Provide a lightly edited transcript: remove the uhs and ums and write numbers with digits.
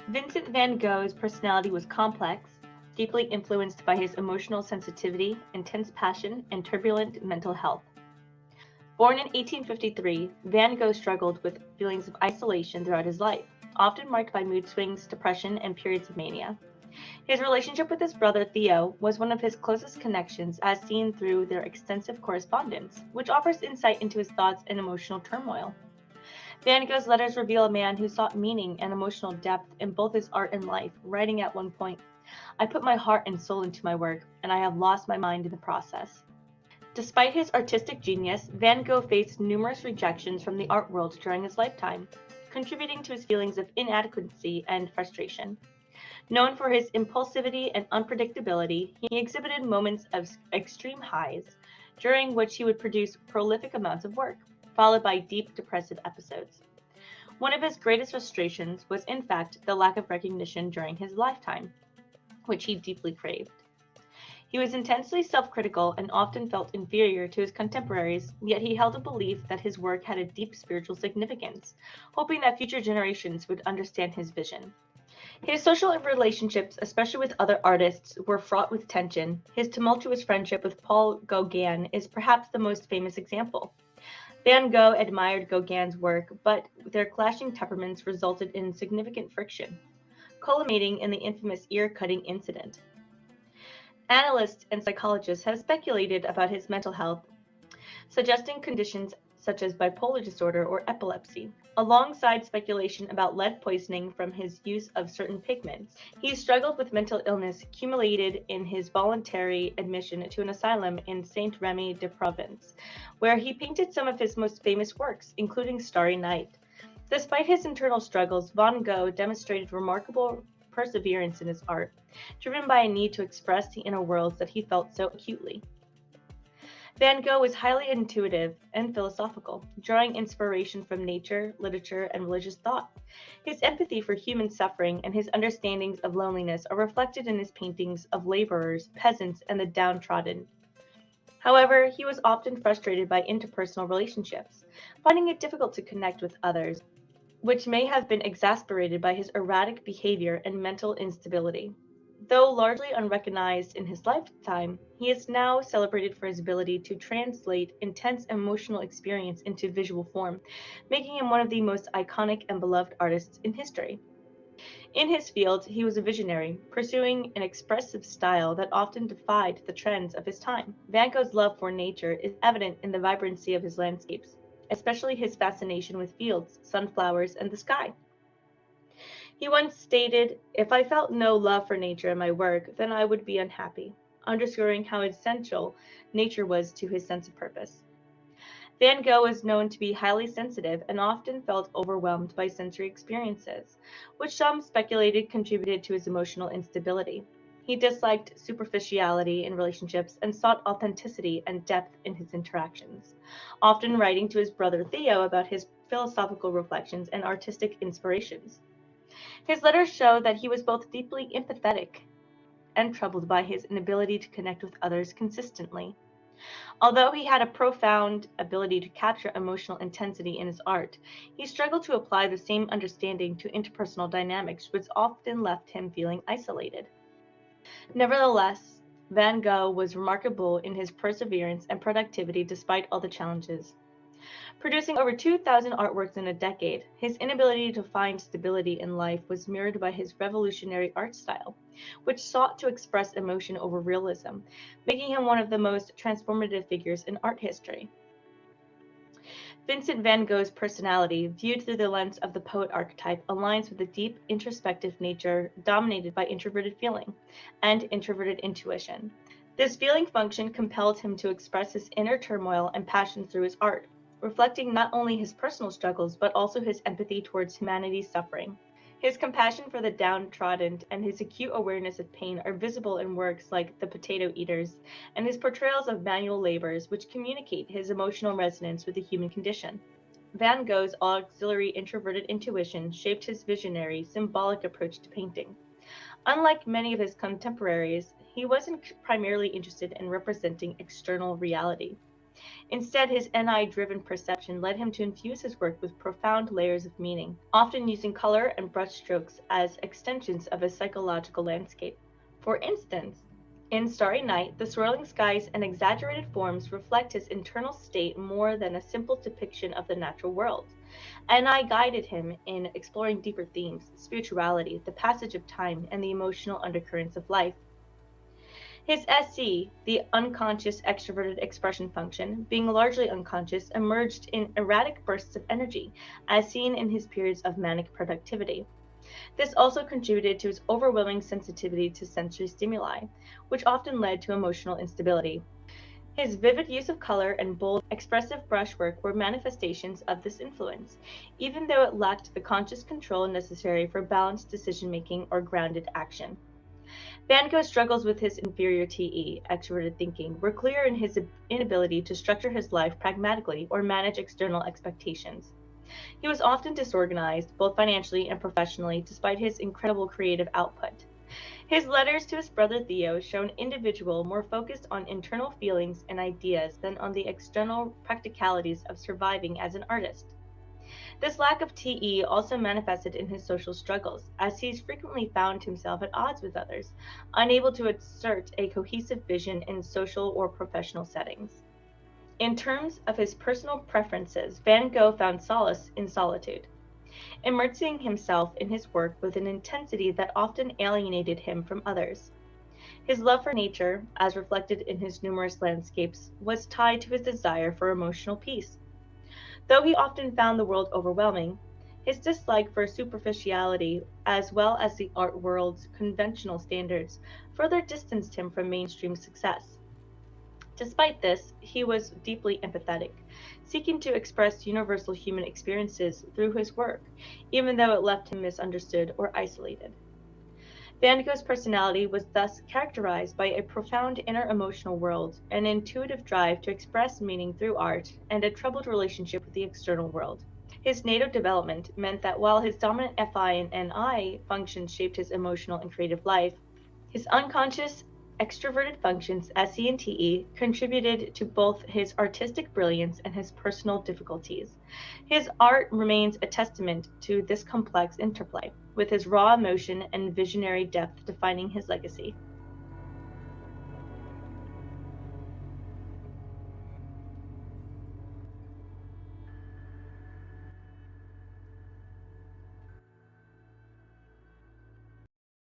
Vincent van Gogh's personality was complex, deeply influenced by his emotional sensitivity, intense passion, and turbulent mental health. Born in 1853, Van Gogh struggled with feelings of isolation throughout his life, often marked by mood swings, depression, and periods of mania. His relationship with his brother Theo was one of his closest connections, as seen through their extensive correspondence, which offers insight into his thoughts and emotional turmoil. Van Gogh's letters reveal a man who sought meaning and emotional depth in both his art and life, writing at one point, "I put my heart and soul into my work, and I have lost my mind in the process." Despite his artistic genius, Van Gogh faced numerous rejections from the art world during his lifetime, contributing to his feelings of inadequacy and frustration. Known for his impulsivity and unpredictability, he exhibited moments of extreme highs, during which he would produce prolific amounts of work, followed by deep depressive episodes. One of his greatest frustrations was, in fact, the lack of recognition during his lifetime, which he deeply craved. He was intensely self-critical and often felt inferior to his contemporaries, yet he held a belief that his work had a deep spiritual significance, hoping that future generations would understand his vision. His social relationships, especially with other artists, were fraught with tension. His tumultuous friendship with Paul Gauguin is perhaps the most famous example. Van Gogh admired Gauguin's work, but their clashing temperaments resulted in significant friction, culminating in the infamous ear-cutting incident. Analysts and psychologists have speculated about his mental health, suggesting conditions such as bipolar disorder or epilepsy, alongside speculation about lead poisoning from his use of certain pigments. He struggled with mental illness accumulated in his voluntary admission to an asylum in Saint-Rémy-de-Provence, where he painted some of his most famous works, including Starry Night. Despite his internal struggles, Van Gogh demonstrated remarkable perseverance in his art, driven by a need to express the inner worlds that he felt so acutely. Van Gogh was highly intuitive and philosophical, drawing inspiration from nature, literature, and religious thought. His empathy for human suffering and his understandings of loneliness are reflected in his paintings of laborers, peasants, and the downtrodden. However, he was often frustrated by interpersonal relationships, finding it difficult to connect with others, which may have been exacerbated by his erratic behavior and mental instability. Though largely unrecognized in his lifetime, he is now celebrated for his ability to translate intense emotional experience into visual form, making him one of the most iconic and beloved artists in history. In his field, he was a visionary, pursuing an expressive style that often defied the trends of his time. Van Gogh's love for nature is evident in the vibrancy of his landscapes, especially his fascination with fields, sunflowers, and the sky. He once stated, "If I felt no love for nature in my work, then I would be unhappy," underscoring how essential nature was to his sense of purpose. Van Gogh was known to be highly sensitive and often felt overwhelmed by sensory experiences, which some speculated contributed to his emotional instability. He disliked superficiality in relationships and sought authenticity and depth in his interactions, often writing to his brother Theo about his philosophical reflections and artistic inspirations. His letters show that he was both deeply empathetic and troubled by his inability to connect with others consistently. Although he had a profound ability to capture emotional intensity in his art, he struggled to apply the same understanding to interpersonal dynamics, which often left him feeling isolated. Nevertheless, Van Gogh was remarkable in his perseverance and productivity despite all the challenges. Producing over 2,000 artworks in a decade, his inability to find stability in life was mirrored by his revolutionary art style, which sought to express emotion over realism, making him one of the most transformative figures in art history. Vincent van Gogh's personality, viewed through the lens of the poet archetype, aligns with a deep, introspective nature dominated by introverted feeling and introverted intuition. This feeling function compelled him to express his inner turmoil and passion through his art, reflecting not only his personal struggles but also his empathy towards humanity's suffering. His compassion for the downtrodden and his acute awareness of pain are visible in works like The Potato Eaters and his portrayals of manual laborers, which communicate his emotional resonance with the human condition. Van Gogh's auxiliary introverted intuition shaped his visionary, symbolic approach to painting. Unlike many of his contemporaries, he wasn't primarily interested in representing external reality. Instead, his NI-driven perception led him to infuse his work with profound layers of meaning, often using color and brushstrokes as extensions of his psychological landscape. For instance, in Starry Night, the swirling skies and exaggerated forms reflect his internal state more than a simple depiction of the natural world. NI guided him in exploring deeper themes, spirituality, the passage of time, and the emotional undercurrents of life. His SC, the unconscious extroverted expression function, being largely unconscious, emerged in erratic bursts of energy, as seen in his periods of manic productivity. This also contributed to his overwhelming sensitivity to sensory stimuli, which often led to emotional instability. His vivid use of color and bold, expressive brushwork were manifestations of this influence, even though it lacked the conscious control necessary for balanced decision-making or grounded action. Van Gogh's struggles with his inferior TE, extroverted thinking, were clear in his inability to structure his life pragmatically or manage external expectations. He was often disorganized, both financially and professionally, despite his incredible creative output. His letters to his brother Theo show an individual more focused on internal feelings and ideas than on the external practicalities of surviving as an artist. This lack of TE also manifested in his social struggles, as he frequently found himself at odds with others, unable to assert a cohesive vision in social or professional settings. In terms of his personal preferences, Van Gogh found solace in solitude, immersing himself in his work with an intensity that often alienated him from others. His love for nature, as reflected in his numerous landscapes, was tied to his desire for emotional peace. Though he often found the world overwhelming, his dislike for superficiality, as well as the art world's conventional standards, further distanced him from mainstream success. Despite this, he was deeply empathetic, seeking to express universal human experiences through his work, even though it left him misunderstood or isolated. Van Gogh's personality was thus characterized by a profound inner emotional world, an intuitive drive to express meaning through art, and a troubled relationship with the external world. His native development meant that while his dominant FI and NI functions shaped his emotional and creative life, his unconscious, extroverted functions, SE and TE, contributed to both his artistic brilliance and his personal difficulties. His art remains a testament to this complex interplay, with his raw emotion and visionary depth defining his legacy.